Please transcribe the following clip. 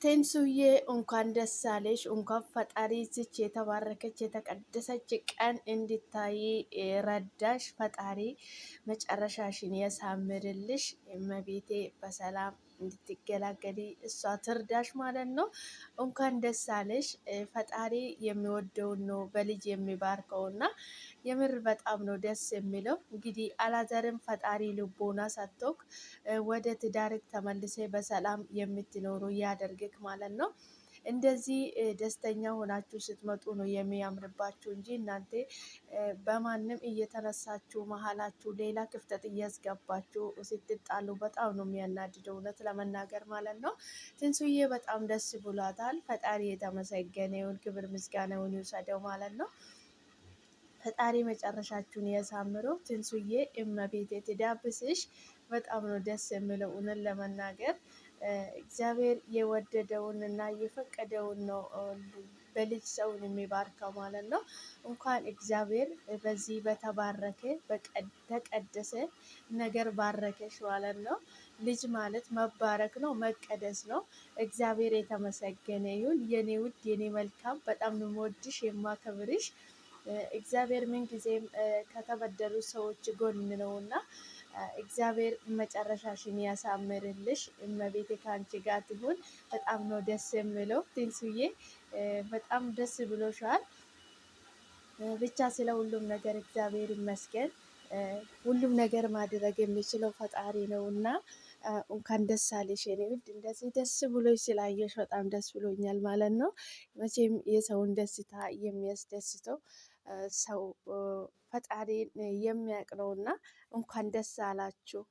ቴንሱዬ እንኳን ደስ አለሽ። እንኳን ፈጣሪ ዝች የተባረከች የተቀደሰች ቀን እንድታይ ረዳሽ። ፈጣሪ መጨረሻሽን ያሳምርልሽ። እመቤቴ በሰላም እንድትገላገሊ እሷ ትርዳሽ ማለት ነው። እንኳን ደስ አለሽ። ፈጣሪ የሚወደውን ነው በልጅ የሚባርከውና የምር በጣም ነው ደስ የሚለው። እንግዲህ አላዘርም ፈጣሪ ልቦና ሰጥቶክ ወደ ትዳርክ ተመልሴ በሰላም የምትኖሩ ያደርግክ ማለት ነው። እንደዚህ ደስተኛ ሆናችሁ ስትመጡ ነው የሚያምርባችሁ እንጂ እናንተ በማንም እየተነሳችሁ መሀላችሁ ሌላ ክፍተት እያስገባችሁ ስትጣሉ በጣም ነው የሚያናድደው፣ እውነት ለመናገር ማለት ነው። ትንሱዬ በጣም ደስ ብሏታል። ፈጣሪ የተመሰገነ ይሁን፣ ክብር ምስጋናውን ይውሰደው ማለት ነው። ፈጣሪ መጨረሻችሁን ያሳምረው። ትንሱዬ እመቤቴ ትዳብስሽ። በጣም ነው ደስ የሚለው እውነት ለመናገር እግዚአብሔር የወደደውን እና የፈቀደውን ነው በልጅ ሰውን የሚባርከው ማለት ነው። እንኳን እግዚአብሔር በዚህ በተባረከ በተቀደሰ ነገር ባረከሽ ማለት ነው። ልጅ ማለት መባረክ ነው፣ መቀደስ ነው። እግዚአብሔር የተመሰገነ ይሁን የኔ ውድ የኔ መልካም፣ በጣም ነው የምወድሽ የማከብርሽ። እግዚአብሔር ምን ጊዜም ከተበደሉ ሰዎች ጎን ነውና እግዚአብሔር መጨረሻሽን ያሳምርልሽ። እመቤቴ ከአንቺ ጋር ትሁን። በጣም ነው ደስ የሚለው። ትንሱዬ በጣም ደስ ብሎሻል። ብቻ ስለ ሁሉም ነገር እግዚአብሔር ይመስገን። ሁሉም ነገር ማድረግ የሚችለው ፈጣሪ ነውና እንኳን ደስ አለሽ የኔ ውድ። እንደዚህ ደስ ብሎሽ ስላየሽ በጣም ደስ ብሎኛል ማለት ነው። መቼም የሰውን ደስታ የሚያስደስተው ሰው ፈጣሪን የሚያውቅ ነውና እንኳን ደስ አላችሁ።